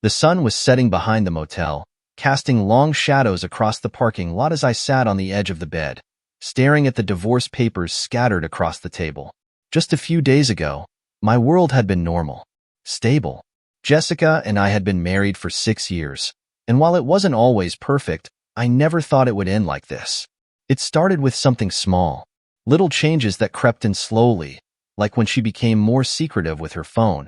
The sun was setting behind the motel, casting long shadows across the parking lot as I sat on the edge of the bed, staring at the divorce papers scattered across the table. Just a few days ago, my world had been normal, stable. Jessica and I had been married for 6 years, and while it wasn't always perfect, I never thought it would end like this. It started with something small, little changes that crept in slowly, like when she became more secretive with her phone,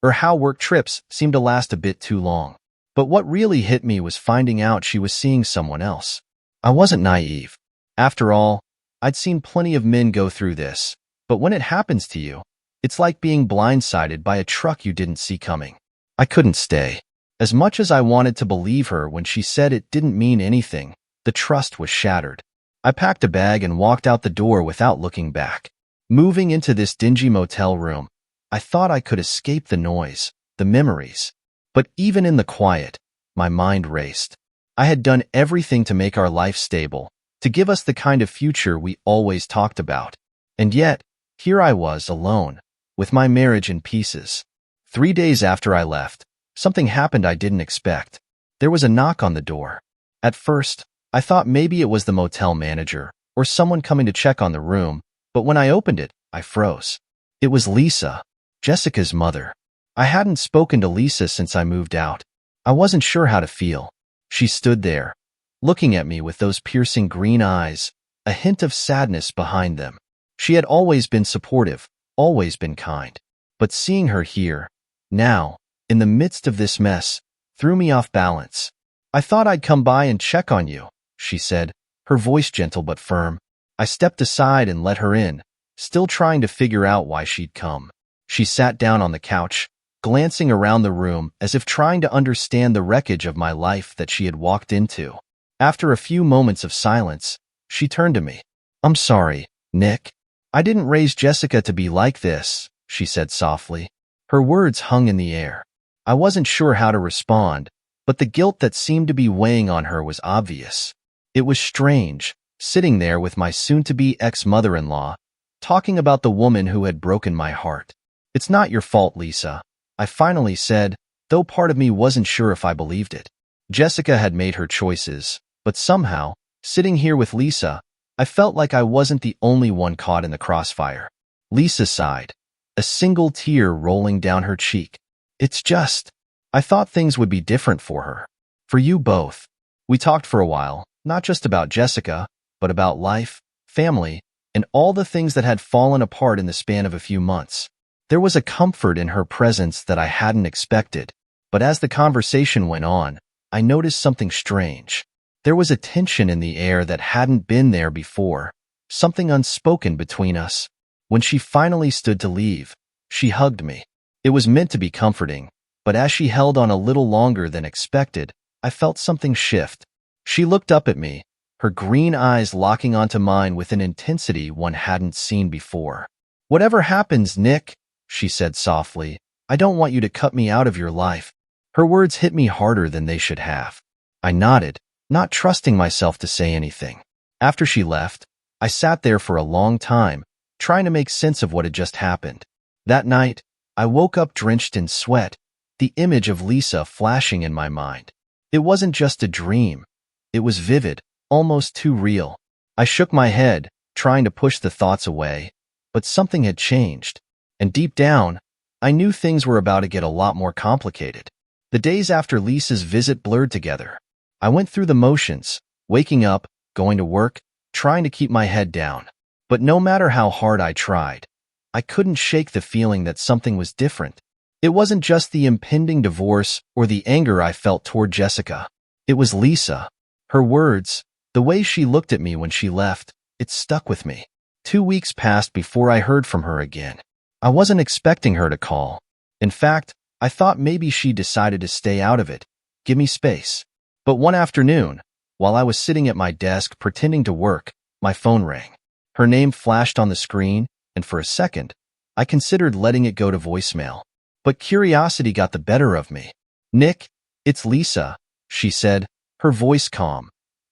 or how work trips seemed to last a bit too long. But what really hit me was finding out she was seeing someone else. I wasn't naive. After all, I'd seen plenty of men go through this, but when it happens to you, it's like being blindsided by a truck you didn't see coming. I couldn't stay. As much as I wanted to believe her when she said it didn't mean anything, the trust was shattered. I packed a bag and walked out the door without looking back. Moving into this dingy motel room, I thought I could escape the noise, the memories. But even in the quiet, my mind raced. I had done everything to make our life stable, to give us the kind of future we always talked about. And yet, here I was alone, with my marriage in pieces. 3 days after I left, something happened I didn't expect. There was a knock on the door. At first, I thought maybe it was the motel manager or someone coming to check on the room, but when I opened it, I froze. It was Lisa, Jessica's mother. I hadn't spoken to Lisa since I moved out. I wasn't sure how to feel. She stood there, looking at me with those piercing green eyes, a hint of sadness behind them. She had always been supportive, always been kind. But seeing her here, now, in the midst of this mess, threw me off balance. "I thought I'd come by and check on you," she said, her voice gentle but firm. I stepped aside and let her in, still trying to figure out why she'd come. She sat down on the couch, glancing around the room as if trying to understand the wreckage of my life that she had walked into. After a few moments of silence, she turned to me. "I'm sorry, Nick. I didn't raise Jessica to be like this," she said softly. Her words hung in the air. I wasn't sure how to respond, but the guilt that seemed to be weighing on her was obvious. It was strange, sitting there with my soon-to-be ex-mother-in-law, talking about the woman who had broken my heart. "It's not your fault, Lisa," I finally said, though part of me wasn't sure if I believed it. Jessica had made her choices, but somehow, sitting here with Lisa, I felt like I wasn't the only one caught in the crossfire. Lisa sighed, a single tear rolling down her cheek. I thought things would be different for her. For you both." We talked for a while, not just about Jessica, but about life, family, and all the things that had fallen apart in the span of a few months. There was a comfort in her presence that I hadn't expected, but as the conversation went on, I noticed something strange. There was a tension in the air that hadn't been there before, something unspoken between us. When she finally stood to leave, she hugged me. It was meant to be comforting, but as she held on a little longer than expected, I felt something shift. She looked up at me, her green eyes locking onto mine with an intensity one hadn't seen before. "Whatever happens, Nick," she said softly, "I don't want you to cut me out of your life." Her words hit me harder than they should have. I nodded, not trusting myself to say anything. After she left, I sat there for a long time, trying to make sense of what had just happened. That night, I woke up drenched in sweat, the image of Lisa flashing in my mind. It wasn't just a dream. It was vivid, almost too real. I shook my head, trying to push the thoughts away, but something had changed. And deep down, I knew things were about to get a lot more complicated. The days after Lisa's visit blurred together. I went through the motions, waking up, going to work, trying to keep my head down. But no matter how hard I tried, I couldn't shake the feeling that something was different. It wasn't just the impending divorce or the anger I felt toward Jessica. It was Lisa. Her words, the way she looked at me when she left, it stuck with me. 2 weeks passed before I heard from her again. I wasn't expecting her to call. In fact, I thought maybe she decided to stay out of it, give me space. But one afternoon, while I was sitting at my desk pretending to work, my phone rang. Her name flashed on the screen, and for a second, I considered letting it go to voicemail. But curiosity got the better of me. "Nick, it's Lisa," she said, her voice calm,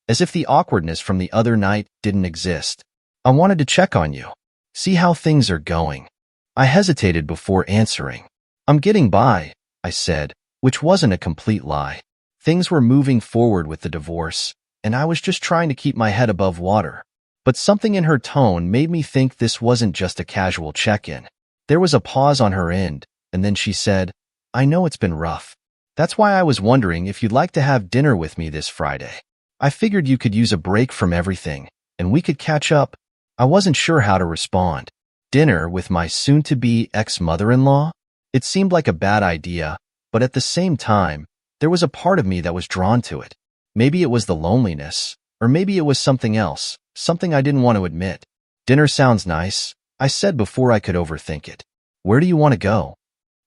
as if the awkwardness from the other night didn't exist. "I wanted to check on you, see how things are going." I hesitated before answering. "I'm getting by," I said, which wasn't a complete lie. Things were moving forward with the divorce, and I was just trying to keep my head above water. But something in her tone made me think this wasn't just a casual check-in. There was a pause on her end, and then she said, "I know it's been rough. That's why I was wondering if you'd like to have dinner with me this Friday. I figured you could use a break from everything, and we could catch up." I wasn't sure how to respond. Dinner with my soon-to-be ex-mother-in-law? It seemed like a bad idea, but at the same time, there was a part of me that was drawn to it. Maybe it was the loneliness, or maybe it was something else, something I didn't want to admit. "Dinner sounds nice," I said before I could overthink it. "Where do you want to go?"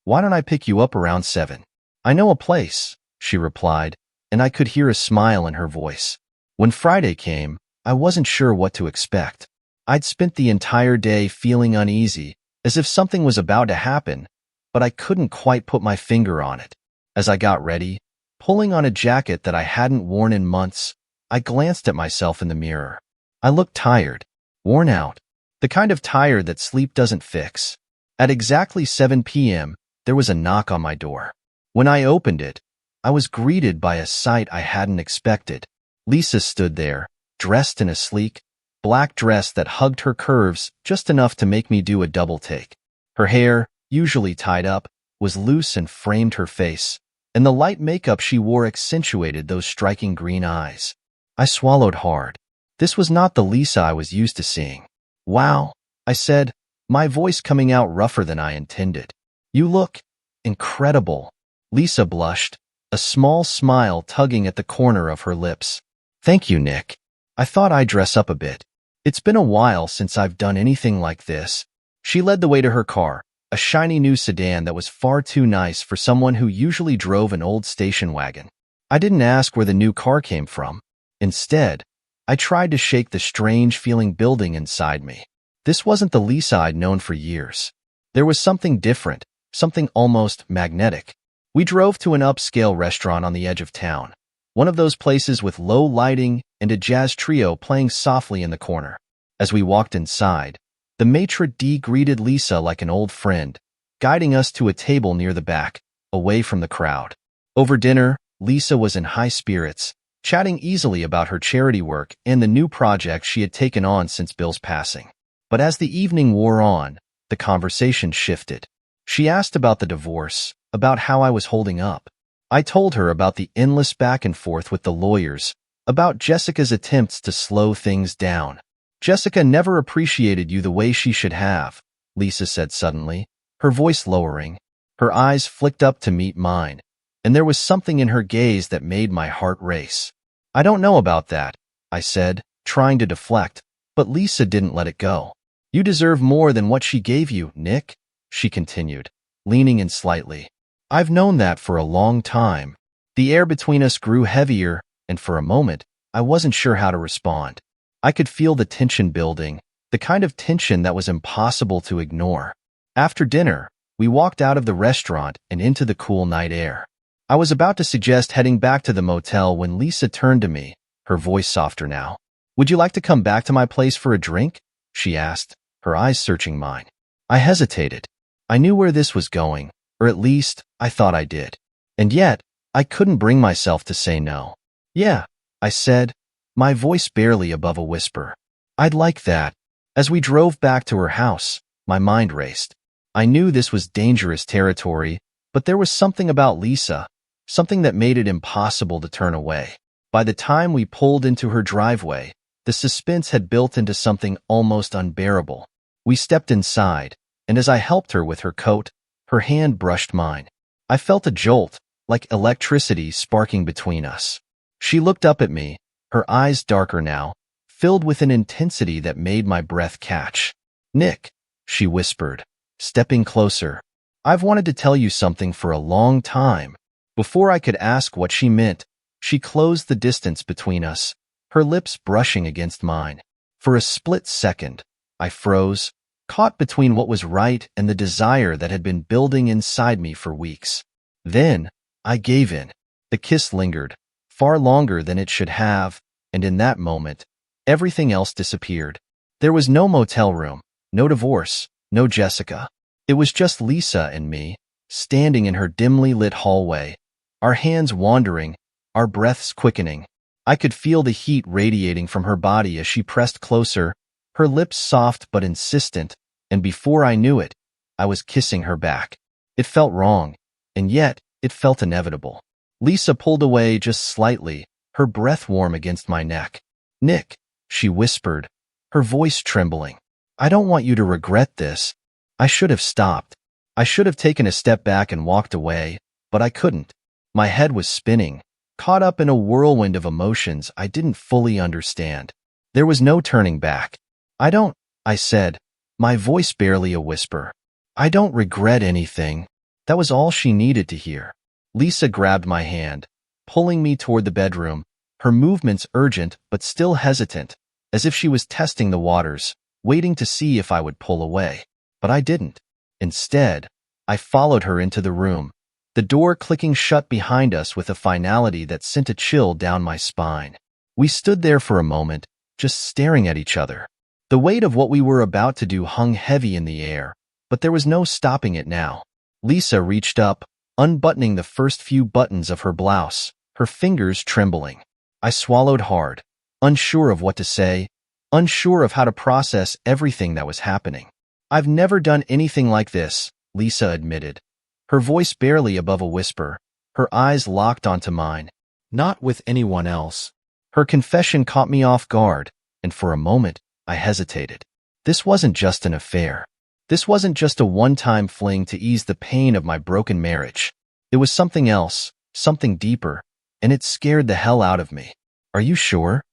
"Why don't I pick you up around 7? "I know a place," she replied, and I could hear a smile in her voice. When Friday came, I wasn't sure what to expect. I'd spent the entire day feeling uneasy, as if something was about to happen, but I couldn't quite put my finger on it. As I got ready, pulling on a jacket that I hadn't worn in months, I glanced at myself in the mirror. I looked tired, worn out, the kind of tired that sleep doesn't fix. At exactly 7 p.m., there was a knock on my door. When I opened it, I was greeted by a sight I hadn't expected. Lisa stood there, dressed in a sleek, black dress that hugged her curves just enough to make me do a double take. Her hair, usually tied up, was loose and framed her face, and the light makeup she wore accentuated those striking green eyes. I swallowed hard. This was not the Lisa I was used to seeing. "Wow," I said, my voice coming out rougher than I intended. "You look incredible." Lisa blushed, a small smile tugging at the corner of her lips. "Thank you, Nick. I thought I'd dress up a bit. It's been a while since I've done anything like this." She led the way to her car, a shiny new sedan that was far too nice for someone who usually drove an old station wagon. I didn't ask where the new car came from. Instead, I tried to shake the strange feeling building inside me. This wasn't the Lisa I'd known for years. There was something different, something almost magnetic. We drove to an upscale restaurant on the edge of town, one of those places with low lighting and a jazz trio playing softly in the corner. As we walked inside, the maitre d' greeted Lisa like an old friend, guiding us to a table near the back, away from the crowd. Over dinner, Lisa was in high spirits, chatting easily about her charity work and the new project she had taken on since Bill's passing. But as the evening wore on, the conversation shifted. She asked about the divorce, about how I was holding up. I told her about the endless back and forth with the lawyers, about Jessica's attempts to slow things down. "Jessica never appreciated you the way she should have," Lisa said suddenly, her voice lowering. Her eyes flicked up to meet mine, and there was something in her gaze that made my heart race. "I don't know about that," I said, trying to deflect, but Lisa didn't let it go. "You deserve more than what she gave you, Nick," she continued, leaning in slightly. "I've known that for a long time." The air between us grew heavier, and for a moment, I wasn't sure how to respond. I could feel the tension building, the kind of tension that was impossible to ignore. After dinner, we walked out of the restaurant and into the cool night air. I was about to suggest heading back to the motel when Lisa turned to me, her voice softer now. "Would you like to come back to my place for a drink?" she asked, her eyes searching mine. I hesitated. I knew where this was going, or at least, I thought I did. And yet, I couldn't bring myself to say no. "Yeah," I said, my voice barely above a whisper. "I'd like that." As we drove back to her house, my mind raced. I knew this was dangerous territory, but there was something about Lisa, something that made it impossible to turn away. By the time we pulled into her driveway, the suspense had built into something almost unbearable. We stepped inside, and as I helped her with her coat, her hand brushed mine. I felt a jolt, like electricity sparking between us. She looked up at me, her eyes darker now, filled with an intensity that made my breath catch. "Nick," she whispered, stepping closer, "I've wanted to tell you something for a long time." Before I could ask what she meant, she closed the distance between us, her lips brushing against mine. For a split second, I froze, caught between what was right and the desire that had been building inside me for weeks. Then, I gave in. The kiss lingered, far longer than it should have, and in that moment, everything else disappeared. There was no motel room, no divorce, no Jessica. It was just Lisa and me, standing in her dimly lit hallway, our hands wandering, our breaths quickening. I could feel the heat radiating from her body as she pressed closer, her lips soft but insistent, and before I knew it, I was kissing her back. It felt wrong, and yet it felt inevitable. Lisa pulled away just slightly, her breath warm against my neck. "Nick," she whispered, her voice trembling. "I don't want you to regret this." I should have stopped. I should have taken a step back and walked away, but I couldn't. My head was spinning, caught up in a whirlwind of emotions I didn't fully understand. There was no turning back. I said, my voice barely a whisper. "I don't regret anything." That was all she needed to hear. Lisa grabbed my hand, pulling me toward the bedroom, her movements urgent but still hesitant, as if she was testing the waters, waiting to see if I would pull away. But I didn't. Instead, I followed her into the room, the door clicking shut behind us with a finality that sent a chill down my spine. We stood there for a moment, just staring at each other. The weight of what we were about to do hung heavy in the air, but there was no stopping it now. Lisa reached up, unbuttoning the first few buttons of her blouse, her fingers trembling. I swallowed hard, unsure of what to say, unsure of how to process everything that was happening. "I've never done anything like this," Lisa admitted, her voice barely above a whisper, her eyes locked onto mine. "Not with anyone else." Her confession caught me off guard, and for a moment, I hesitated. This wasn't just an affair. This wasn't just a one-time fling to ease the pain of my broken marriage. It was something else, something deeper, and it scared the hell out of me. "Are you sure?"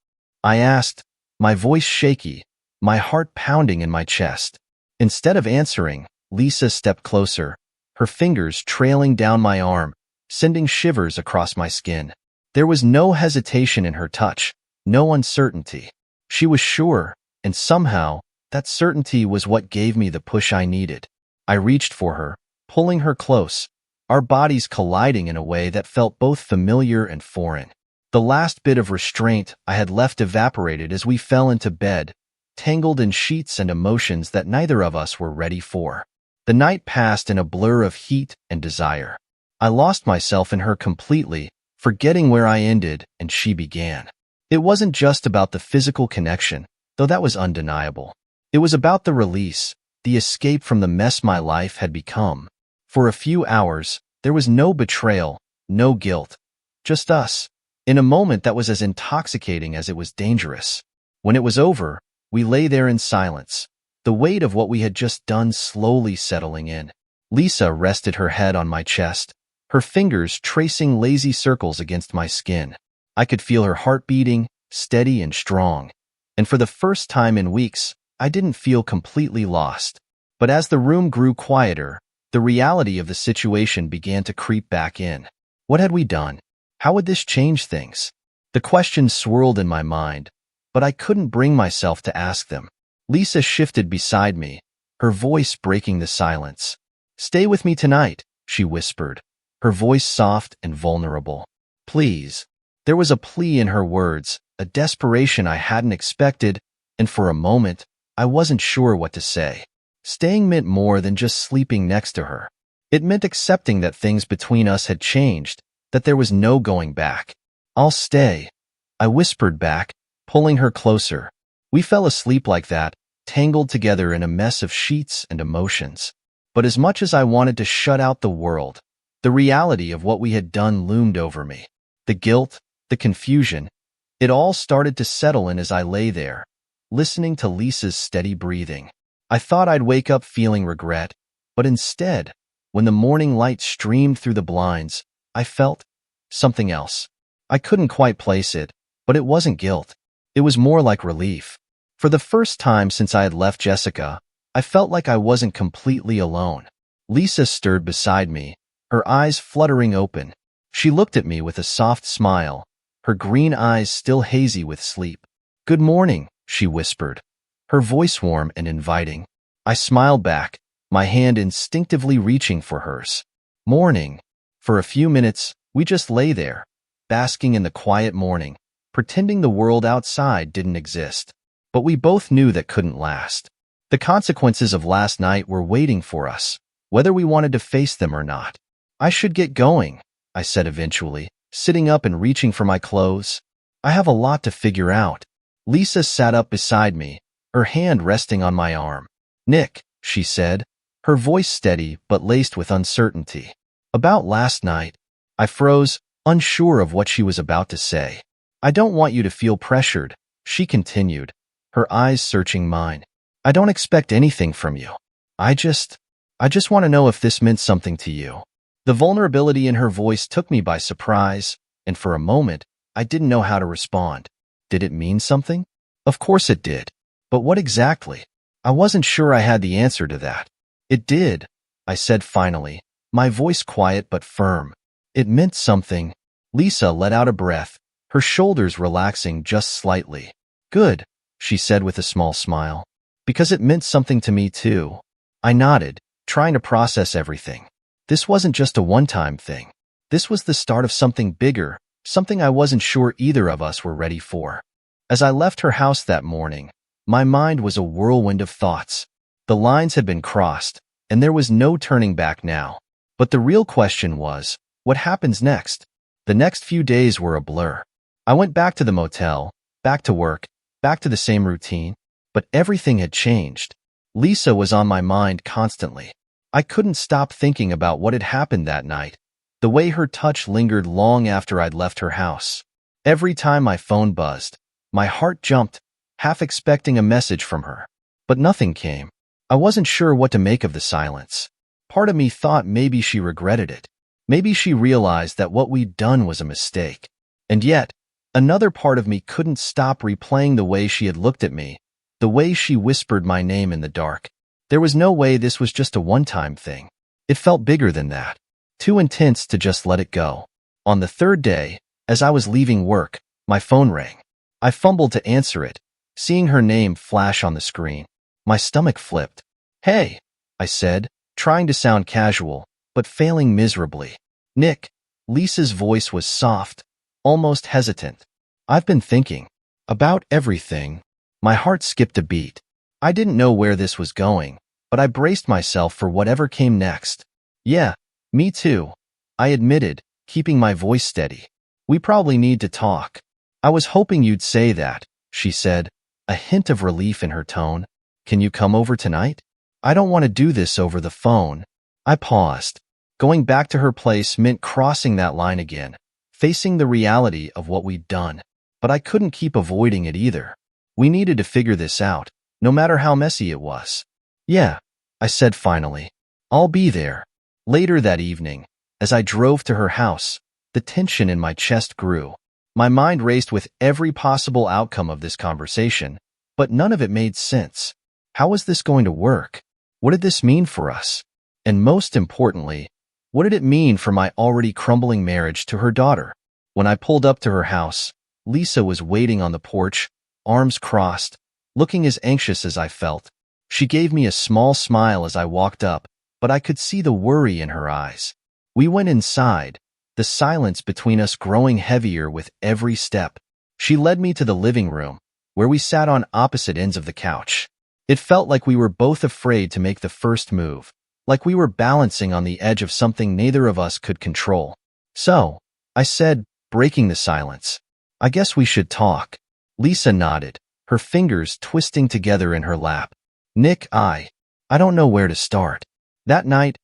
I asked, my voice shaky, my heart pounding in my chest. Instead of answering, Lisa stepped closer, her fingers trailing down my arm, sending shivers across my skin. There was no hesitation in her touch, no uncertainty. She was sure, and somehow, that certainty was what gave me the push I needed. I reached for her, pulling her close, our bodies colliding in a way that felt both familiar and foreign. The last bit of restraint I had left evaporated as we fell into bed, tangled in sheets and emotions that neither of us were ready for. The night passed in a blur of heat and desire. I lost myself in her completely, forgetting where I ended and she began. It wasn't just about the physical connection, though that was undeniable. It was about the release, the escape from the mess my life had become. For a few hours, there was no betrayal, no guilt, just us, in a moment that was as intoxicating as it was dangerous. When it was over, we lay there in silence, the weight of what we had just done slowly settling in. Lisa rested her head on my chest, her fingers tracing lazy circles against my skin. I could feel her heart beating, steady and strong. And for the first time in weeks, I didn't feel completely lost. But as the room grew quieter, the reality of the situation began to creep back in. What had we done? How would this change things? The questions swirled in my mind, but I couldn't bring myself to ask them. Lisa shifted beside me, her voice breaking the silence. "Stay with me tonight," she whispered, her voice soft and vulnerable. "Please." There was a plea in her words, a desperation I hadn't expected, and for a moment, I wasn't sure what to say. Staying meant more than just sleeping next to her. It meant accepting that things between us had changed, that there was no going back. "I'll stay," I whispered back, pulling her closer. We fell asleep like that, tangled together in a mess of sheets and emotions. But as much as I wanted to shut out the world, the reality of what we had done loomed over me. The guilt, the confusion, it all started to settle in as I lay there, listening to Lisa's steady breathing. I thought I'd wake up feeling regret, but instead, when the morning light streamed through the blinds, I felt something else. I couldn't quite place it, but it wasn't guilt. It was more like relief. For the first time since I had left Jessica, I felt like I wasn't completely alone. Lisa stirred beside me, her eyes fluttering open. She looked at me with a soft smile, her green eyes still hazy with sleep. "Good morning," she whispered, her voice warm and inviting. I smiled back, my hand instinctively reaching for hers. "Morning." For a few minutes, we just lay there, basking in the quiet morning, pretending the world outside didn't exist. But we both knew that couldn't last. The consequences of last night were waiting for us, whether we wanted to face them or not. "I should get going," I said eventually, sitting up and reaching for my clothes. I have a lot to figure out. Lisa sat up beside me, her hand resting on my arm. Nick, she said, her voice steady but laced with uncertainty. About last night. I froze, unsure of what she was about to say. I don't want you to feel pressured, she continued, her eyes searching mine. I don't expect anything from you. I just want to know if this meant something to you. The vulnerability in her voice took me by surprise, and for a moment, I didn't know how to respond. Did it mean something? Of course it did. But what exactly? I wasn't sure I had the answer to that. It did, I said finally, my voice quiet but firm. It meant something. Lisa let out a breath, her shoulders relaxing just slightly. Good, she said with a small smile. Because it meant something to me too. I nodded, trying to process everything. This wasn't just a one-time thing. This was the start of something bigger, something I wasn't sure either of us were ready for. As I left her house that morning, my mind was a whirlwind of thoughts. The lines had been crossed, and there was no turning back now. But the real question was, what happens next? The next few days were a blur. I went back to the motel, back to work, back to the same routine, but everything had changed. Lisa was on my mind constantly. I couldn't stop thinking about what had happened that night, the way her touch lingered long after I'd left her house. Every time my phone buzzed, my heart jumped, half expecting a message from her. But nothing came. I wasn't sure what to make of the silence. Part of me thought maybe she regretted it. Maybe she realized that what we'd done was a mistake. And yet, another part of me couldn't stop replaying the way she had looked at me, the way she whispered my name in the dark. There was no way this was just a one-time thing. It felt bigger than that. Too intense to just let it go. On the third day, as I was leaving work, my phone rang. I fumbled to answer it, seeing her name flash on the screen. My stomach flipped. Hey, I said, trying to sound casual, but failing miserably. Nick. Lisa's voice was soft, almost hesitant. I've been thinking about everything. My heart skipped a beat. I didn't know where this was going, but I braced myself for whatever came next. Yeah, me too, I admitted, keeping my voice steady. We probably need to talk. I was hoping you'd say that, she said, a hint of relief in her tone. Can you come over tonight? I don't want to do this over the phone. I paused. Going back to her place meant crossing that line again, facing the reality of what we'd done. But I couldn't keep avoiding it either. We needed to figure this out, no matter how messy it was. Yeah, I said finally. I'll be there. Later that evening, as I drove to her house, the tension in my chest grew. My mind raced with every possible outcome of this conversation, but none of it made sense. How was this going to work? What did this mean for us? And most importantly, what did it mean for my already crumbling marriage to her daughter? When I pulled up to her house, Lisa was waiting on the porch, arms crossed, looking as anxious as I felt. She gave me a small smile as I walked up, but I could see the worry in her eyes. We went inside, the silence between us growing heavier with every step. She led me to the living room, where we sat on opposite ends of the couch. It felt like we were both afraid to make the first move, like we were balancing on the edge of something neither of us could control. So, I said, breaking the silence, I guess we should talk. Lisa nodded, her fingers twisting together in her lap. Nick, I don't know where to start. That night,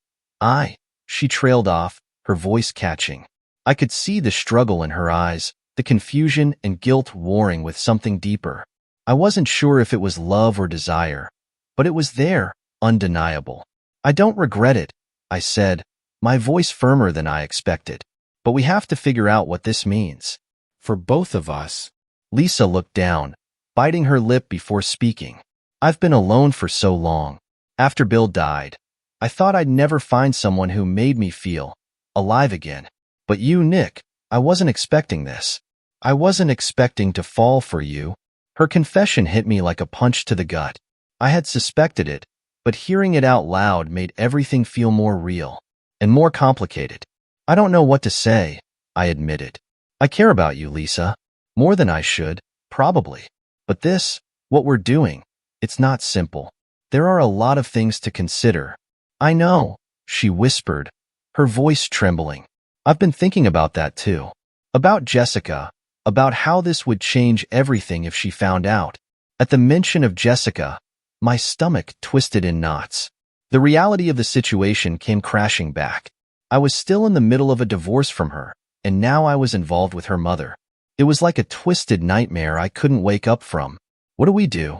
she trailed off, her voice catching. I could see the struggle in her eyes, the confusion and guilt warring with something deeper. I wasn't sure if it was love or desire, but it was there, undeniable. I don't regret it, I said, my voice firmer than I expected. But we have to figure out what this means. For both of us. Lisa looked down, biting her lip before speaking. I've been alone for so long. After Bill died, I thought I'd never find someone who made me feel alive again. But you, Nick, I wasn't expecting this. I wasn't expecting to fall for you. Her confession hit me like a punch to the gut. I had suspected it, but hearing it out loud made everything feel more real and more complicated. I don't know what to say, I admitted. I care about you, Lisa. More than I should, probably. But this, what we're doing, it's not simple. There are a lot of things to consider. I know, she whispered, her voice trembling. I've been thinking about that too. About Jessica, about how this would change everything if she found out. At the mention of Jessica, my stomach twisted in knots. The reality of the situation came crashing back. I was still in the middle of a divorce from her, and now I was involved with her mother. It was like a twisted nightmare I couldn't wake up from. What do we do?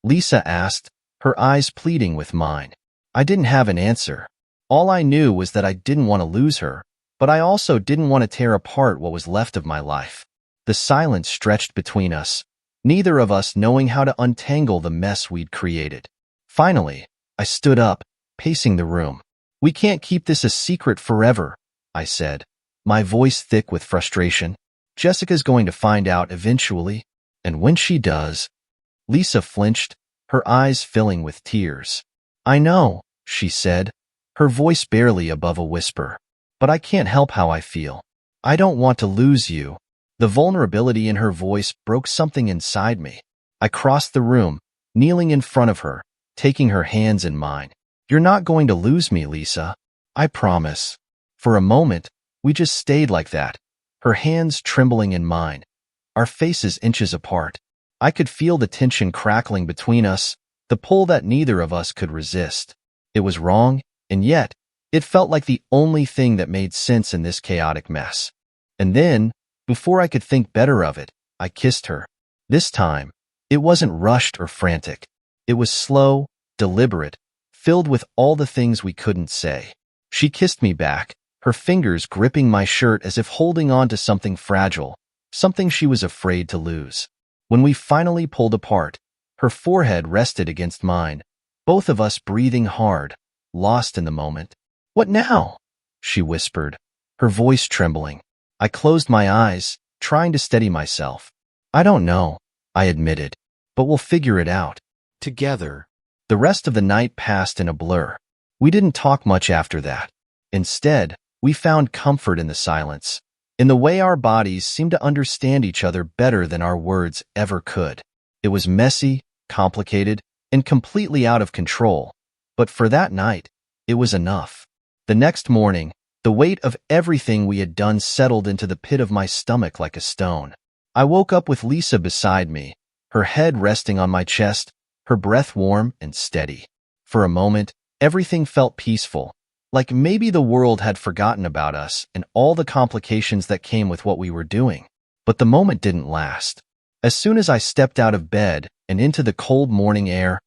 Lisa asked, her eyes pleading with mine. I didn't have an answer. All I knew was that I didn't want to lose her, but I also didn't want to tear apart what was left of my life. The silence stretched between us, neither of us knowing how to untangle the mess we'd created. Finally, I stood up, pacing the room. We can't keep this a secret forever, I said, my voice thick with frustration. Jessica's going to find out eventually, and when she does... Lisa flinched, her eyes filling with tears. I know, she said, her voice barely above a whisper. But I can't help how I feel. I don't want to lose you. The vulnerability in her voice broke something inside me. I crossed the room, kneeling in front of her, taking her hands in mine. You're not going to lose me, Lisa. I promise. For a moment, we just stayed like that, her hands trembling in mine, our faces inches apart. I could feel the tension crackling between us, the pull that neither of us could resist. It was wrong, and yet, it felt like the only thing that made sense in this chaotic mess. And then, before I could think better of it, I kissed her. This time, it wasn't rushed or frantic. It was slow, deliberate, filled with all the things we couldn't say. She kissed me back, her fingers gripping my shirt as if holding on to something fragile, something she was afraid to lose. When we finally pulled apart, her forehead rested against mine, both of us breathing hard, lost in the moment. What now? She whispered, her voice trembling. I closed my eyes, trying to steady myself. I don't know, I admitted, but we'll figure it out. Together. The rest of the night passed in a blur. We didn't talk much after that. Instead, we found comfort in the silence, in the way our bodies seemed to understand each other better than our words ever could. It was messy, complicated, and completely out of control, but for that night, it was enough. The next morning, the weight of everything we had done settled into the pit of my stomach like a stone. I woke up with Lisa beside me, her head resting on my chest, her breath warm and steady. For a moment, everything felt peaceful, like maybe the world had forgotten about us and all the complications that came with what we were doing. But the moment didn't last. As soon as I stepped out of bed and into the cold morning air,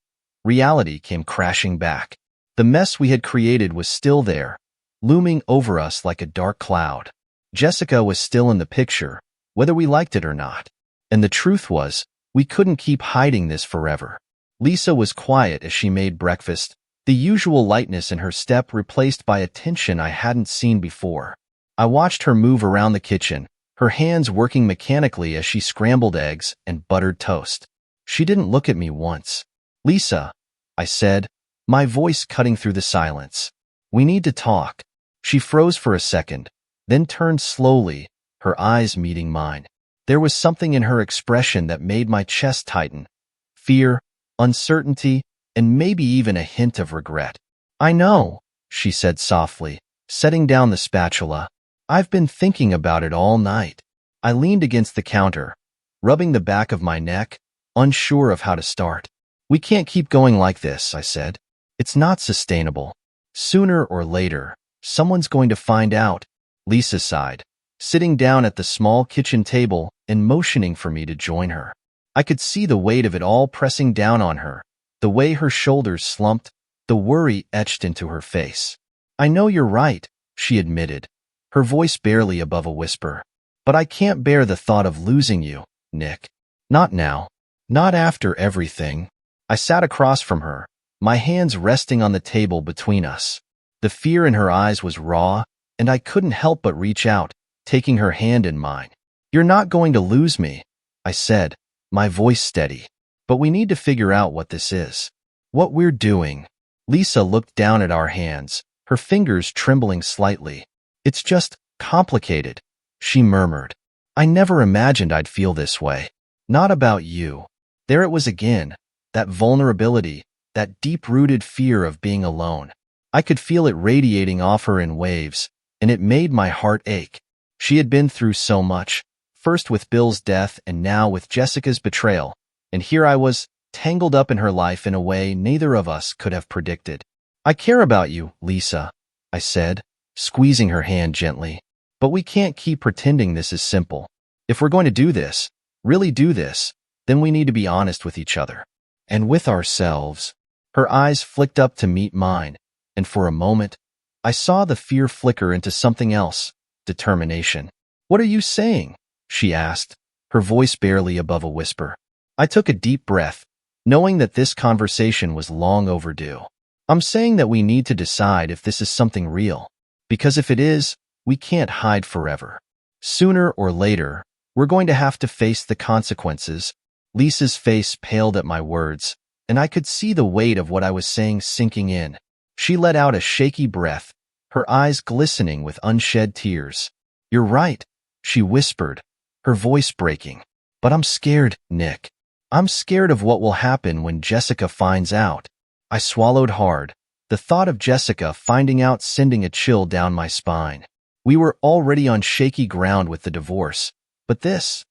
reality came crashing back. The mess we had created was still there, looming over us like a dark cloud. Jessica was still in the picture, whether we liked it or not. And the truth was, we couldn't keep hiding this forever. Lisa was quiet as she made breakfast, the usual lightness in her step replaced by a tension I hadn't seen before. I watched her move around the kitchen, her hands working mechanically as she scrambled eggs and buttered toast. She didn't look at me once. Lisa, I said, my voice cutting through the silence. We need to talk. She froze for a second, then turned slowly, her eyes meeting mine. There was something in her expression that made my chest tighten. Fear, uncertainty, and maybe even a hint of regret. I know, she said softly, setting down the spatula. I've been thinking about it all night. I leaned against the counter, rubbing the back of my neck, unsure of how to start. We can't keep going like this, I said. It's not sustainable. Sooner or later, someone's going to find out. Lisa sighed, sitting down at the small kitchen table and motioning for me to join her. I could see the weight of it all pressing down on her, the way her shoulders slumped, the worry etched into her face. I know you're right, she admitted, her voice barely above a whisper. But I can't bear the thought of losing you, Nick. Not now. Not after everything. I sat across from her, my hands resting on the table between us. The fear in her eyes was raw, and I couldn't help but reach out, taking her hand in mine. You're not going to lose me, I said, my voice steady. But we need to figure out what this is. What we're doing. Lisa looked down at our hands, her fingers trembling slightly. It's just complicated, she murmured. I never imagined I'd feel this way. Not about you. There it was again, that vulnerability, that deep-rooted fear of being alone. I could feel it radiating off her in waves, and it made my heart ache. She had been through so much, first with Bill's death and now with Jessica's betrayal, and here I was, tangled up in her life in a way neither of us could have predicted. "I care about you, Lisa," I said, squeezing her hand gently. "But we can't keep pretending this is simple. If we're going to do this, really do this, then we need to be honest with each other. And with ourselves." Her eyes flicked up to meet mine, and for a moment, I saw the fear flicker into something else, determination. "What are you saying?" she asked, her voice barely above a whisper. I took a deep breath, knowing that this conversation was long overdue. "I'm saying that we need to decide if this is something real, because if it is, we can't hide forever. Sooner or later, we're going to have to face the consequences." Lisa's face paled at my words, and I could see the weight of what I was saying sinking in. She let out a shaky breath, her eyes glistening with unshed tears. "You're right," she whispered, her voice breaking. "But I'm scared, Nick. I'm scared of what will happen when Jessica finds out." I swallowed hard, the thought of Jessica finding out sending a chill down my spine. We were already on shaky ground with the divorce, but this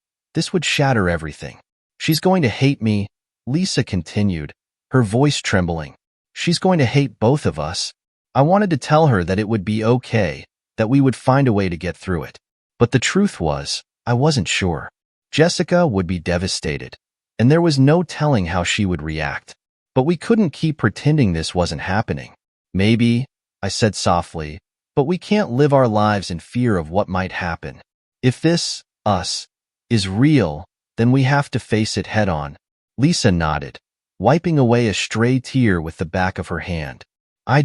would shatter everything. "She's going to hate me," Lisa continued, her voice trembling. "She's going to hate both of us." I wanted to tell her that it would be okay, that we would find a way to get through it. But the truth was, I wasn't sure. Jessica would be devastated, and there was no telling how she would react. But we couldn't keep pretending this wasn't happening. "Maybe," I said softly, "but we can't live our lives in fear of what might happen. If this, us, is real, then we have to face it head on." Lisa nodded, wiping away a stray tear with the back of her hand. I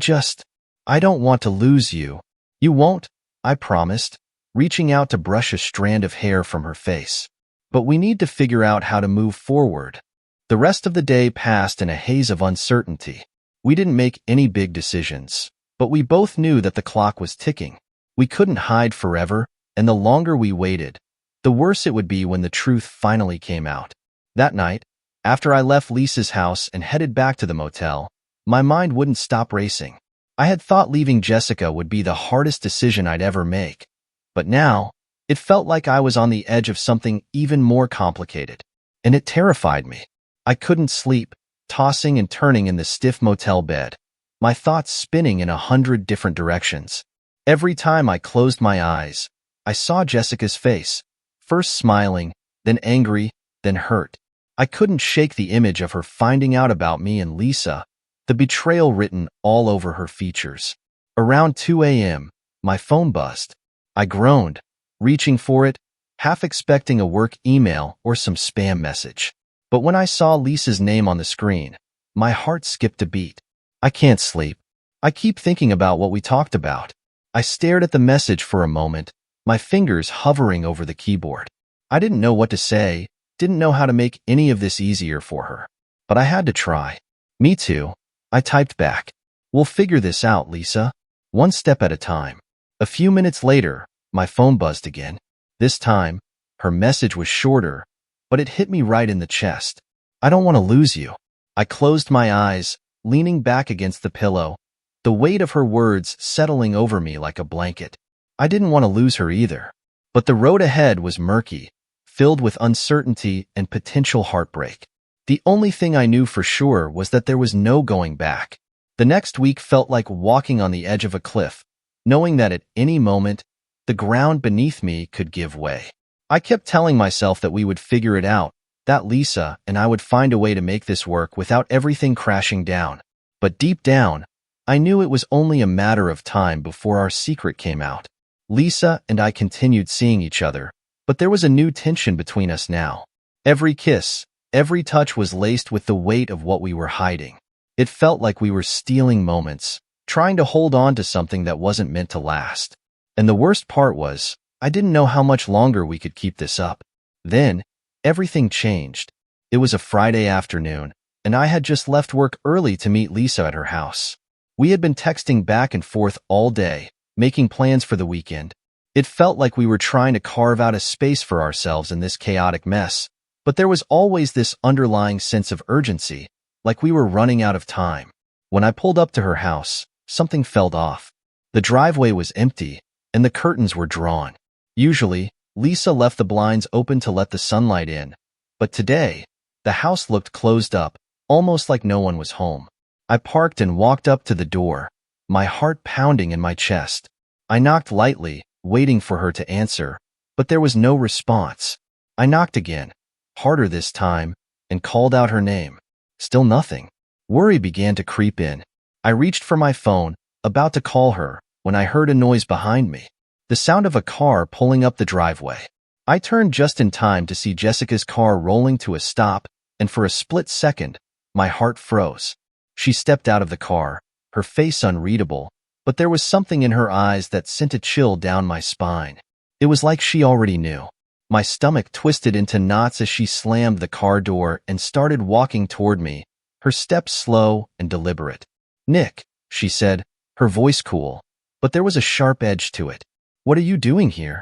don't want to lose you." "You won't," I promised, reaching out to brush a strand of hair from her face. "But we need to figure out how to move forward." The rest of the day passed in a haze of uncertainty. We didn't make any big decisions, but we both knew that the clock was ticking. We couldn't hide forever, and the longer we waited, the worse it would be when the truth finally came out. That night, after I left Lisa's house and headed back to the motel, my mind wouldn't stop racing. I had thought leaving Jessica would be the hardest decision I'd ever make, but now, it felt like I was on the edge of something even more complicated, and it terrified me. I couldn't sleep, tossing and turning in the stiff motel bed, my thoughts spinning in 100 different directions. Every time I closed my eyes, I saw Jessica's face, first smiling, then angry, then hurt. I couldn't shake the image of her finding out about me and Lisa, the betrayal written all over her features. Around 2 a.m., my phone buzzed. I groaned, reaching for it, half expecting a work email or some spam message. But when I saw Lisa's name on the screen, my heart skipped a beat. "I can't sleep. I keep thinking about what we talked about." I stared at the message for a moment, my fingers hovering over the keyboard. I didn't know what to say, didn't know how to make any of this easier for her. But I had to try. "Me too," I typed back. "We'll figure this out, Lisa. One step at a time." A few minutes later, my phone buzzed again. This time, her message was shorter, but it hit me right in the chest. "I don't want to lose you." I closed my eyes, leaning back against the pillow, the weight of her words settling over me like a blanket. I didn't want to lose her either. But the road ahead was murky, filled with uncertainty and potential heartbreak. The only thing I knew for sure was that there was no going back. The next week felt like walking on the edge of a cliff, knowing that at any moment, the ground beneath me could give way. I kept telling myself that we would figure it out, that Lisa and I would find a way to make this work without everything crashing down. But deep down, I knew it was only a matter of time before our secret came out. Lisa and I continued seeing each other, but there was a new tension between us now. Every kiss, every touch was laced with the weight of what we were hiding. It felt like we were stealing moments, trying to hold on to something that wasn't meant to last. And the worst part was, I didn't know how much longer we could keep this up. Then, everything changed. It was a Friday afternoon, and I had just left work early to meet Lisa at her house. We had been texting back and forth all day, making plans for the weekend. It felt like we were trying to carve out a space for ourselves in this chaotic mess, but there was always this underlying sense of urgency, like we were running out of time. When I pulled up to her house, something felt off. The driveway was empty, and the curtains were drawn. Usually, Lisa left the blinds open to let the sunlight in, but today, the house looked closed up, almost like no one was home. I parked and walked up to the door, my heart pounding in my chest. I knocked lightly, waiting for her to answer, but there was no response. I knocked again, harder this time, and called out her name. Still nothing. Worry began to creep in. I reached for my phone, about to call her, when I heard a noise behind me. The sound of a car pulling up the driveway. I turned just in time to see Jessica's car rolling to a stop, and for a split second, my heart froze. She stepped out of the car, her face unreadable, but there was something in her eyes that sent a chill down my spine. It was like she already knew. My stomach twisted into knots as she slammed the car door and started walking toward me, her steps slow and deliberate. "Nick," she said, her voice cool, but there was a sharp edge to it. "What are you doing here?"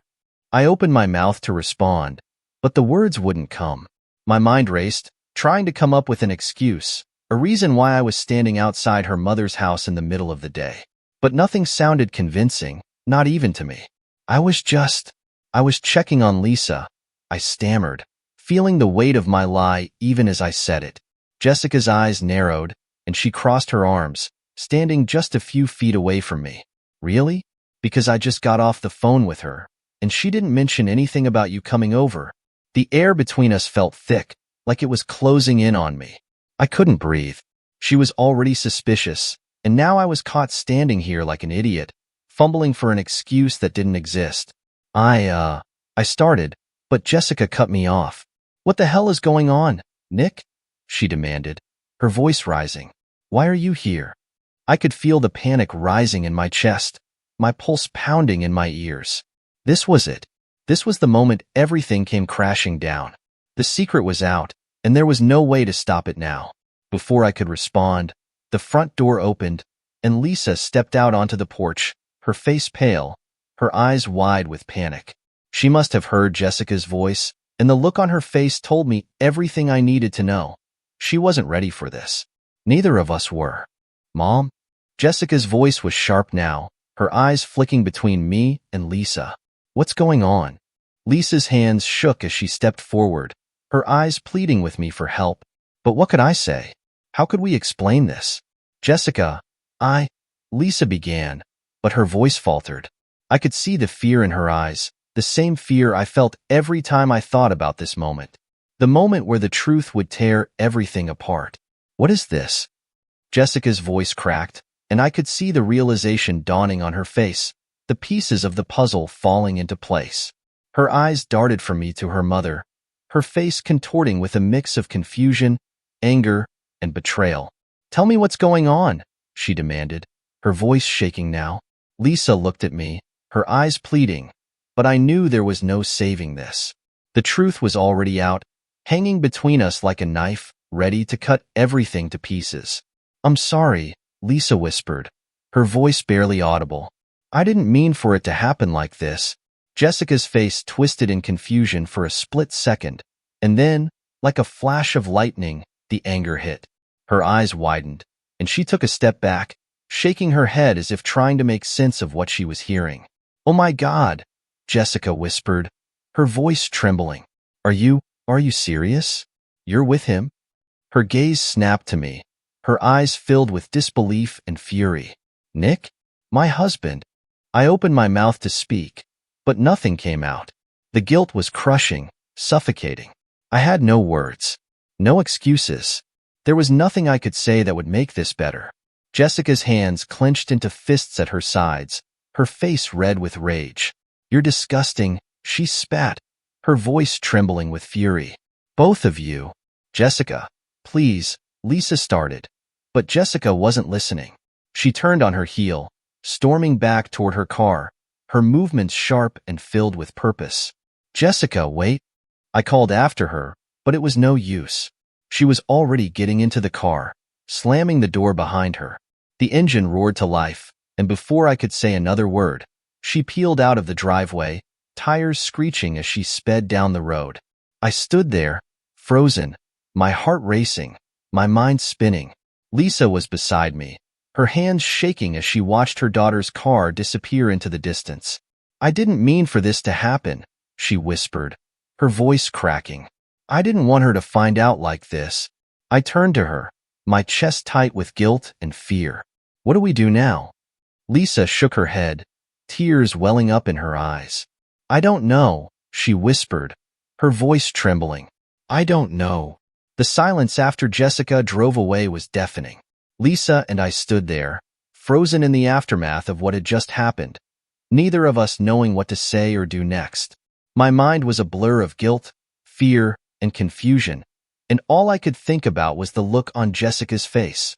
I opened my mouth to respond, but the words wouldn't come. My mind raced, trying to come up with an excuse, a reason why I was standing outside her mother's house in the middle of the day. But nothing sounded convincing, not even to me. I was checking on Lisa, I stammered, feeling the weight of my lie even as I said it. Jessica's eyes narrowed, and she crossed her arms, standing just a few feet away from me. "Really? Because I just got off the phone with her, and she didn't mention anything about you coming over." The air between us felt thick, like it was closing in on me. I couldn't breathe. She was already suspicious, and now I was caught standing here like an idiot, fumbling for an excuse that didn't exist. I started, but Jessica cut me off. "What the hell is going on, Nick?" she demanded, her voice rising. "Why are you here?" I could feel the panic rising in my chest, my pulse pounding in my ears. This was it. This was the moment everything came crashing down. The secret was out, and there was no way to stop it now. Before I could respond, the front door opened, and Lisa stepped out onto the porch, her face pale, her eyes wide with panic. She must have heard Jessica's voice, and the look on her face told me everything I needed to know. She wasn't ready for this. Neither of us were. "Mom?" Jessica's voice was sharp now, her eyes flicking between me and Lisa. "What's going on?" Lisa's hands shook as she stepped forward, her eyes pleading with me for help. But what could I say? How could we explain this? "Jessica, Lisa began, but her voice faltered. I could see the fear in her eyes, the same fear I felt every time I thought about this moment. The moment where the truth would tear everything apart. "What is this?" Jessica's voice cracked, and I could see the realization dawning on her face, the pieces of the puzzle falling into place. Her eyes darted from me to her mother, her face contorting with a mix of confusion, anger, and betrayal. "Tell me what's going on," she demanded, her voice shaking now. Lisa looked at me, her eyes pleading, but I knew there was no saving this. The truth was already out, hanging between us like a knife, ready to cut everything to pieces. "I'm sorry," Lisa whispered, her voice barely audible. "I didn't mean for it to happen like this." Jessica's face twisted in confusion for a split second, and then, like a flash of lightning, the anger hit. Her eyes widened, and she took a step back, shaking her head as if trying to make sense of what she was hearing. "Oh my God," Jessica whispered, her voice trembling. Are you serious? You're with him?" Her gaze snapped to me, her eyes filled with disbelief and fury. "Nick? My husband." I opened my mouth to speak, but nothing came out. The guilt was crushing, suffocating. I had no words, no excuses. There was nothing I could say that would make this better. Jessica's hands clenched into fists at her sides, her face red with rage. "You're disgusting," she spat, her voice trembling with fury. "Both of you." "Jessica, please," Lisa started. But Jessica wasn't listening. She turned on her heel, storming back toward her car, her movements sharp and filled with purpose. "Jessica, wait." I called after her, but it was no use. She was already getting into the car, slamming the door behind her. The engine roared to life, and before I could say another word, she peeled out of the driveway, tires screeching as she sped down the road. I stood there, frozen, my heart racing, my mind spinning. Lisa was beside me, her hands shaking as she watched her daughter's car disappear into the distance. I didn't mean for this to happen, she whispered, her voice cracking. I didn't want her to find out like this. I turned to her, my chest tight with guilt and fear. What do we do now? Lisa shook her head, tears welling up in her eyes. I don't know, she whispered, her voice trembling. I don't know. The silence after Jessica drove away was deafening. Lisa and I stood there, frozen in the aftermath of what had just happened, neither of us knowing what to say or do next. My mind was a blur of guilt, fear, and confusion, and all I could think about was the look on Jessica's face.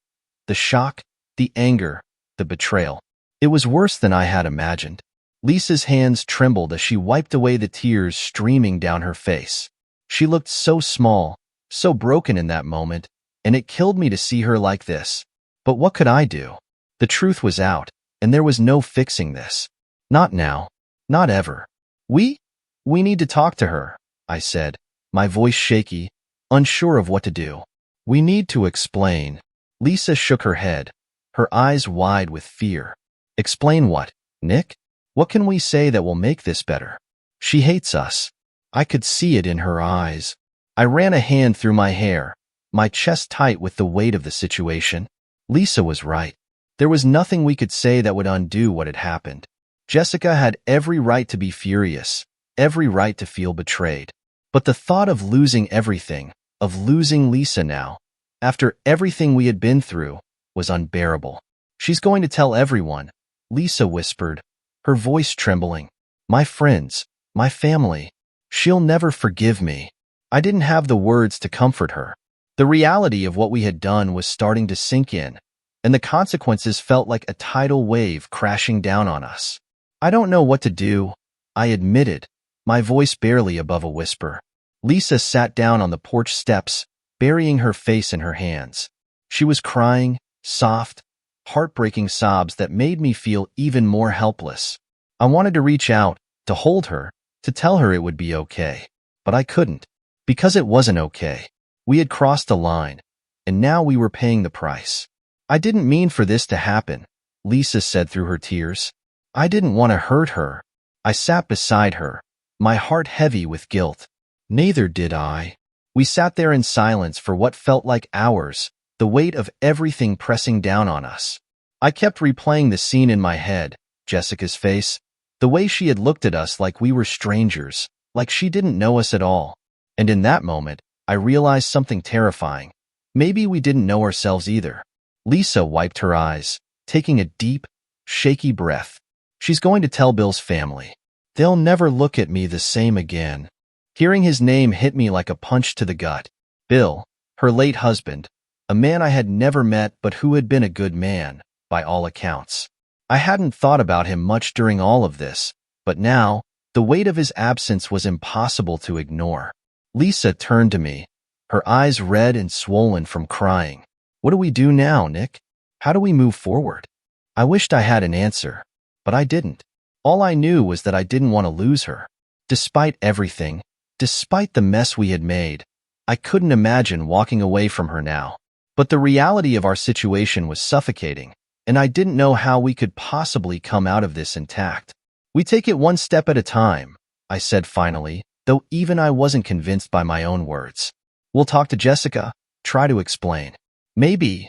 The shock, the anger, the betrayal. It was worse than I had imagined. Lisa's hands trembled as she wiped away the tears streaming down her face. She looked so small, so broken in that moment, and it killed me to see her like this. But what could I do? The truth was out, and there was no fixing this. Not now. Not ever. We need to talk to her, I said, my voice shaky, unsure of what to do. We need to explain. Lisa shook her head, her eyes wide with fear. Explain what, Nick? What can we say that will make this better? She hates us. I could see it in her eyes. I ran a hand through my hair, my chest tight with the weight of the situation. Lisa was right. There was nothing we could say that would undo what had happened. Jessica had every right to be furious, every right to feel betrayed. But the thought of losing everything, of losing Lisa now, after everything we had been through, was unbearable. She's going to tell everyone, Lisa whispered, her voice trembling. My friends, my family. She'll never forgive me. I didn't have the words to comfort her. The reality of what we had done was starting to sink in, and the consequences felt like a tidal wave crashing down on us. I don't know what to do, I admitted, my voice barely above a whisper. Lisa sat down on the porch steps, burying her face in her hands. She was crying, soft, heartbreaking sobs that made me feel even more helpless. I wanted to reach out, to hold her, to tell her it would be okay. But I couldn't, because it wasn't okay. We had crossed a line, and now we were paying the price. I didn't mean for this to happen, Lisa said through her tears. I didn't want to hurt her. I sat beside her, my heart heavy with guilt. Neither did I. We sat there in silence for what felt like hours, the weight of everything pressing down on us. I kept replaying the scene in my head, Jessica's face, the way she had looked at us like we were strangers, like she didn't know us at all. And in that moment, I realized something terrifying. Maybe we didn't know ourselves either. Lisa wiped her eyes, taking a deep, shaky breath. She's going to tell Bill's family. They'll never look at me the same again. Hearing his name hit me like a punch to the gut. Bill, her late husband, a man I had never met but who had been a good man, by all accounts. I hadn't thought about him much during all of this, but now, the weight of his absence was impossible to ignore. Lisa turned to me, her eyes red and swollen from crying. What do we do now, Nick? How do we move forward? I wished I had an answer, but I didn't. All I knew was that I didn't want to lose her. Despite everything, despite the mess we had made, I couldn't imagine walking away from her now. But the reality of our situation was suffocating, and I didn't know how we could possibly come out of this intact. We take it one step at a time, I said finally, though even I wasn't convinced by my own words. We'll talk to Jessica, try to explain. Maybe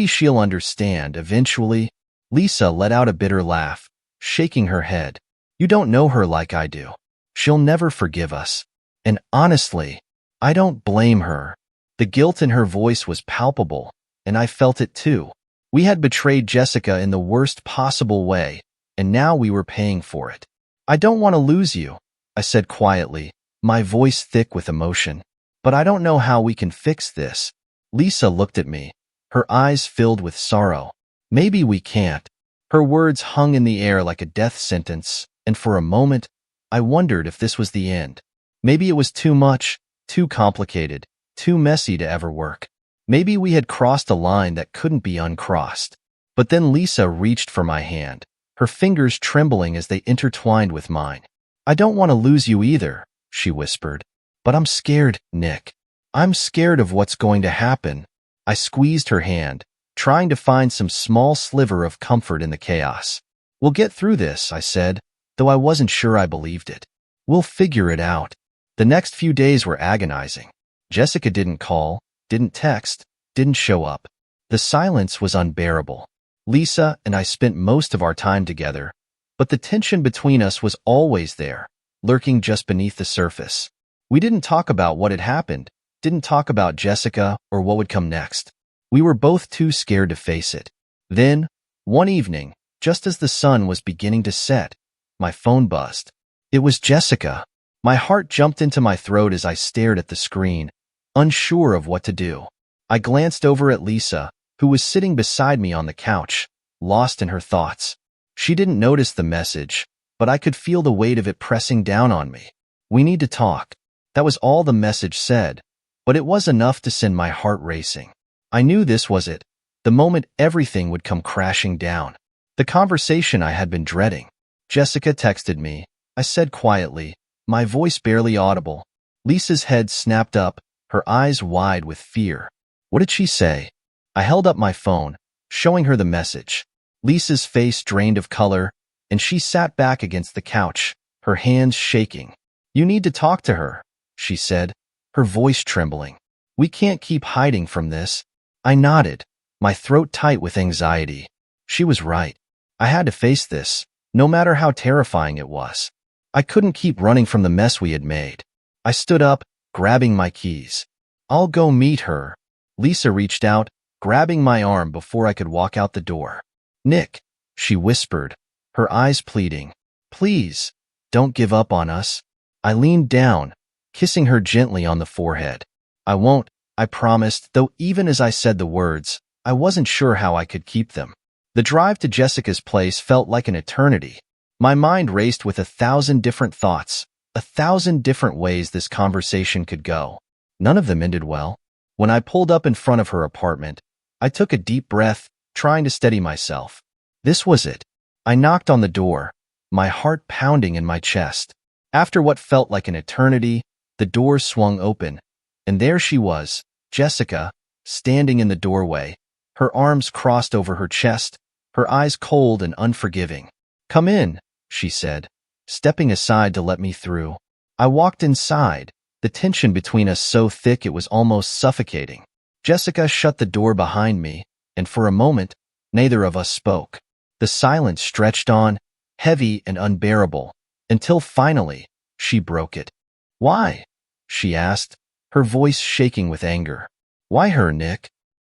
she'll understand eventually. Lisa let out a bitter laugh, shaking her head. You don't know her like I do. She'll never forgive us. And honestly, I don't blame her. The guilt in her voice was palpable, and I felt it too. We had betrayed Jessica in the worst possible way, and now we were paying for it. I don't want to lose you, I said quietly, my voice thick with emotion. But I don't know how we can fix this. Lisa looked at me, her eyes filled with sorrow. Maybe we can't. Her words hung in the air like a death sentence, and for a moment, I wondered if this was the end. Maybe it was too much, too complicated, too messy to ever work. Maybe we had crossed a line that couldn't be uncrossed. But then Lisa reached for my hand, her fingers trembling as they intertwined with mine. I don't want to lose you either, she whispered. But I'm scared, Nick. I'm scared of what's going to happen. I squeezed her hand, trying to find some small sliver of comfort in the chaos. We'll get through this, I said, though I wasn't sure I believed it. We'll figure it out. The next few days were agonizing. Jessica didn't call, didn't text, didn't show up. The silence was unbearable. Lisa and I spent most of our time together, but the tension between us was always there, lurking just beneath the surface. We didn't talk about what had happened, didn't talk about Jessica or what would come next. We were both too scared to face it. Then, one evening, just as the sun was beginning to set, my phone buzzed. It was Jessica. My heart jumped into my throat as I stared at the screen, unsure of what to do. I glanced over at Lisa, who was sitting beside me on the couch, lost in her thoughts. She didn't notice the message, but I could feel the weight of it pressing down on me. "We need to talk." That was all the message said, but it was enough to send my heart racing. I knew this was it, the moment everything would come crashing down. The conversation I had been dreading. "Jessica texted me," I said quietly, my voice barely audible. Lisa's head snapped up, her eyes wide with fear. "What did she say?" I held up my phone, showing her the message. Lisa's face drained of color, and she sat back against the couch, her hands shaking. "You need to talk to her," she said, her voice trembling. "We can't keep hiding from this." I nodded, my throat tight with anxiety. She was right. I had to face this, no matter how terrifying it was. I couldn't keep running from the mess we had made. I stood up, grabbing my keys. "I'll go meet her." Lisa reached out, grabbing my arm before I could walk out the door. "Nick," she whispered, her eyes pleading. "Please, don't give up on us." I leaned down, kissing her gently on the forehead. "I won't," I promised, though even as I said the words, I wasn't sure how I could keep them. The drive to Jessica's place felt like an eternity. My mind raced with 1,000 different thoughts, 1,000 different ways this conversation could go. None of them ended well. When I pulled up in front of her apartment, I took a deep breath, trying to steady myself. This was it. I knocked on the door, my heart pounding in my chest. After what felt like an eternity, the door swung open, and there she was, Jessica, standing in the doorway, her arms crossed over her chest, her eyes cold and unforgiving. "Come in," she said, stepping aside to let me through. I walked inside, the tension between us so thick it was almost suffocating. Jessica shut the door behind me, and for a moment, neither of us spoke. The silence stretched on, heavy and unbearable, until finally, she broke it. "Why?" she asked, her voice shaking with anger. "Why her, Nick?"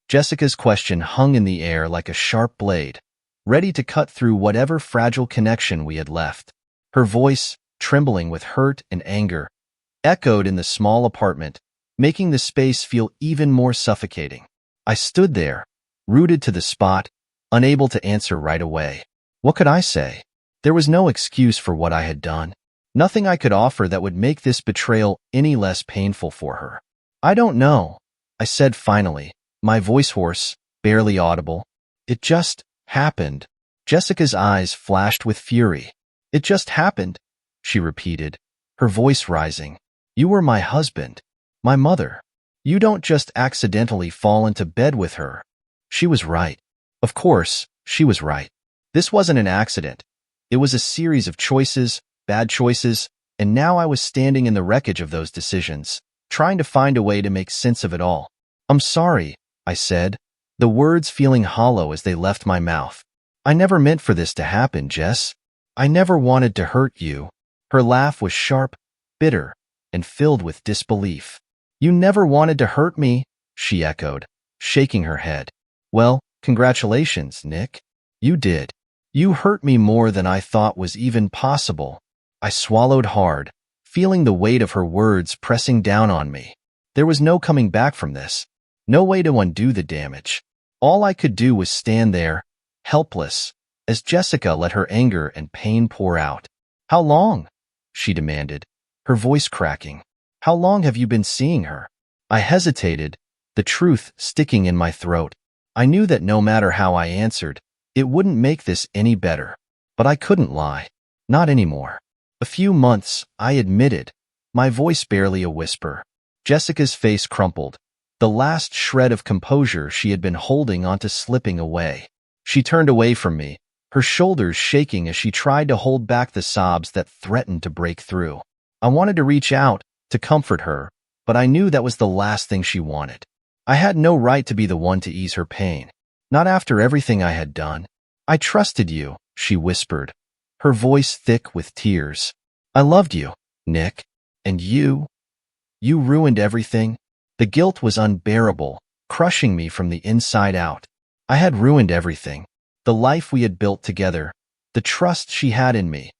Jessica's question hung in the air like a sharp blade, ready to cut through whatever fragile connection we had left. Her voice, trembling with hurt and anger, echoed in the small apartment, making the space feel even more suffocating. I stood there, rooted to the spot, unable to answer right away. What could I say? There was no excuse for what I had done. Nothing I could offer that would make this betrayal any less painful for her. "I don't know," I said finally, my voice hoarse, barely audible. "It just happened." Jessica's eyes flashed with fury. "It just happened," she repeated, her voice rising. "You were my husband, my mother. You don't just accidentally fall into bed with her." She was right. Of course, she was right. This wasn't an accident. It was a series of choices, bad choices, and now I was standing in the wreckage of those decisions, trying to find a way to make sense of it all. "I'm sorry," I said, the words feeling hollow as they left my mouth. "I never meant for this to happen, Jess. I never wanted to hurt you." Her laugh was sharp, bitter, and filled with disbelief. "You never wanted to hurt me," she echoed, shaking her head. "Well, congratulations, Nick. You did. You hurt me more than I thought was even possible." I swallowed hard, feeling the weight of her words pressing down on me. There was no coming back from this, no way to undo the damage. All I could do was stand there, helpless, as Jessica let her anger and pain pour out. "How long?" she demanded, her voice cracking. "How long have you been seeing her?" I hesitated, the truth sticking in my throat. I knew that no matter how I answered, it wouldn't make this any better. But I couldn't lie. Not anymore. "A few months," I admitted, my voice barely a whisper. Jessica's face crumpled, the last shred of composure she had been holding onto slipping away. She turned away from me, her shoulders shaking as she tried to hold back the sobs that threatened to break through. I wanted to reach out, to comfort her, but I knew that was the last thing she wanted. I had no right to be the one to ease her pain. Not after everything I had done. I trusted you, she whispered, her voice thick with tears. I loved you, Nick. And you ruined everything. The guilt was unbearable, crushing me from the inside out. I had ruined everything. The life we had built together, the trust she had in me.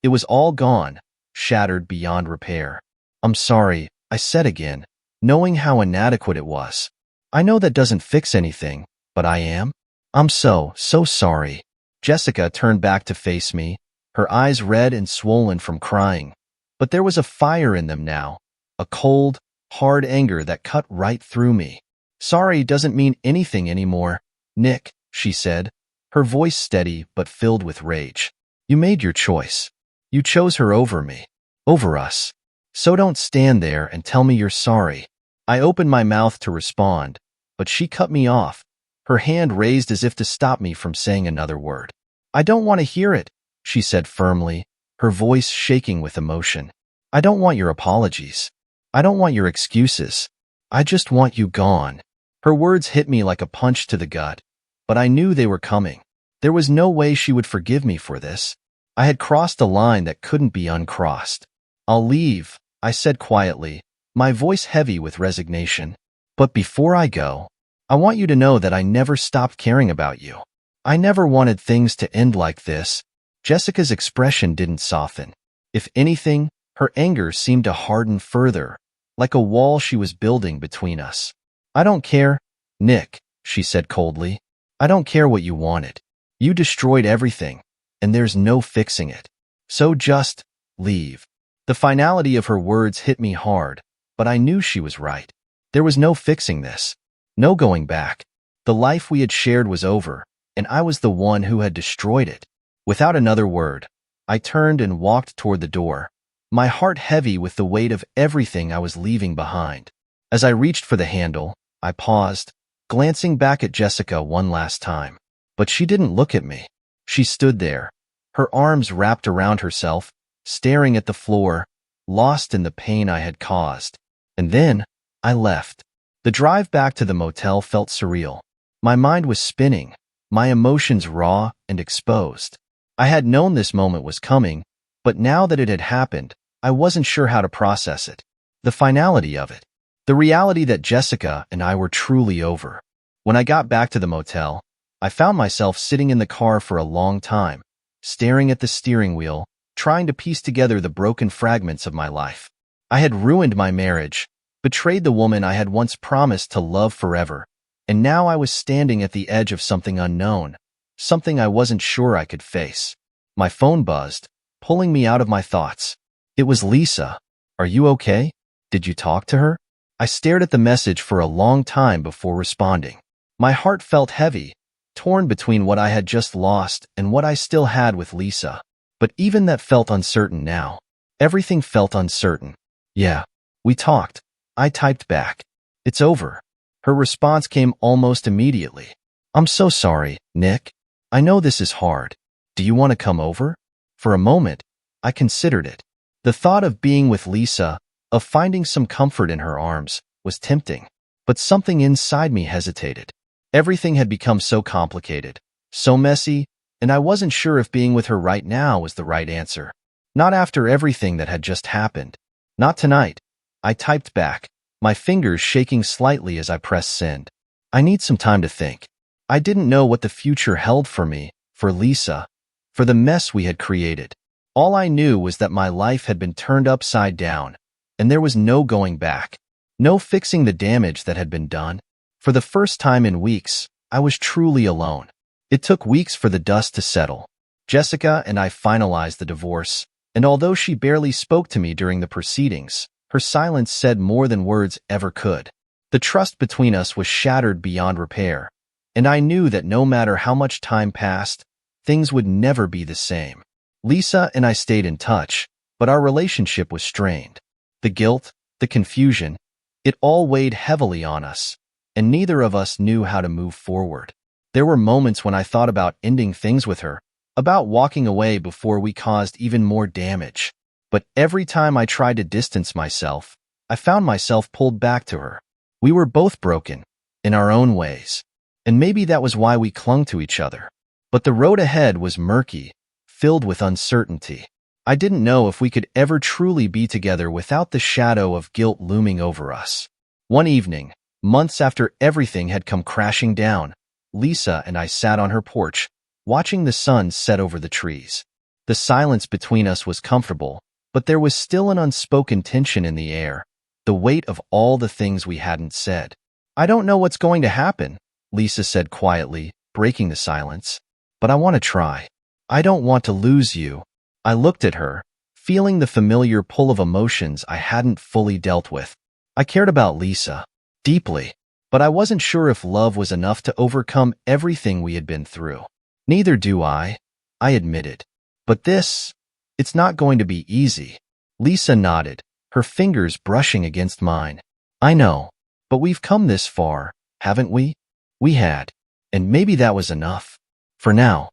It was all gone, shattered beyond repair. I'm sorry, I said again, knowing how inadequate it was. I know that doesn't fix anything, but I am. I'm so sorry. Jessica turned back to face me, her eyes red and swollen from crying. But there was a fire in them now, a cold, hard anger that cut right through me. Sorry doesn't mean anything anymore, Nick, she said, her voice steady but filled with rage. You made your choice. You chose her over me, over us. So don't stand there and tell me you're sorry. I opened my mouth to respond, but she cut me off, her hand raised as if to stop me from saying another word. I don't want to hear it, she said firmly, her voice shaking with emotion. I don't want your apologies. I don't want your excuses. I just want you gone. Her words hit me like a punch to the gut, but I knew they were coming. There was no way she would forgive me for this. I had crossed a line that couldn't be uncrossed. I'll leave, I said quietly, my voice heavy with resignation. But before I go, I want you to know that I never stopped caring about you. I never wanted things to end like this. Jessica's expression didn't soften. If anything, her anger seemed to harden further, like a wall she was building between us. I don't care, Nick, she said coldly. I don't care what you wanted. You destroyed everything, and there's no fixing it. So just leave. The finality of her words hit me hard, but I knew she was right. There was no fixing this. No going back. The life we had shared was over, and I was the one who had destroyed it. Without another word, I turned and walked toward the door, my heart heavy with the weight of everything I was leaving behind. As I reached for the handle, I paused, glancing back at Jessica one last time. But she didn't look at me. She stood there, her arms wrapped around herself, staring at the floor, lost in the pain I had caused. And then, I left. The drive back to the motel felt surreal. My mind was spinning, my emotions raw and exposed. I had known this moment was coming, but now that it had happened, I wasn't sure how to process it. The finality of it. The reality that Jessica and I were truly over. When I got back to the motel, I found myself sitting in the car for a long time, staring at the steering wheel, trying to piece together the broken fragments of my life. I had ruined my marriage, betrayed the woman I had once promised to love forever, and now I was standing at the edge of something unknown, something I wasn't sure I could face. My phone buzzed, pulling me out of my thoughts. It was Lisa. Are you okay? Did you talk to her? I stared at the message for a long time before responding. My heart felt heavy, torn between what I had just lost and what I still had with Lisa. But even that felt uncertain now. Everything felt uncertain. Yeah, we talked. I typed back. It's over. Her response came almost immediately. I'm so sorry, Nick. I know this is hard. Do you want to come over? For a moment, I considered it. The thought of being with Lisa, of finding some comfort in her arms, was tempting. But something inside me hesitated. Everything had become so complicated, so messy, and I wasn't sure if being with her right now was the right answer. Not after everything that had just happened. Not tonight. I typed back, my fingers shaking slightly as I pressed send. I need some time to think. I didn't know what the future held for me, for Lisa, for the mess we had created. All I knew was that my life had been turned upside down, and there was no going back. No fixing the damage that had been done. For the first time in weeks, I was truly alone. It took weeks for the dust to settle. Jessica and I finalized the divorce, and although she barely spoke to me during the proceedings, her silence said more than words ever could. The trust between us was shattered beyond repair, and I knew that no matter how much time passed, things would never be the same. Lisa and I stayed in touch, but our relationship was strained. The guilt, the confusion, it all weighed heavily on us, and neither of us knew how to move forward. There were moments when I thought about ending things with her, about walking away before we caused even more damage. But every time I tried to distance myself, I found myself pulled back to her. We were both broken, in our own ways. And maybe that was why we clung to each other. But the road ahead was murky, filled with uncertainty. I didn't know if we could ever truly be together without the shadow of guilt looming over us. One evening, months after everything had come crashing down, Lisa and I sat on her porch, watching the sun set over the trees. The silence between us was comfortable, but there was still an unspoken tension in the air, the weight of all the things we hadn't said. "I don't know what's going to happen," Lisa said quietly, breaking the silence. "But I want to try. I don't want to lose you." I looked at her, feeling the familiar pull of emotions I hadn't fully dealt with. I cared about Lisa, deeply, but I wasn't sure if love was enough to overcome everything we had been through. "Neither do I admitted. "But it's not going to be easy." Lisa nodded, her fingers brushing against mine. "I know, but we've come this far, haven't we?" We had, and maybe that was enough. For now.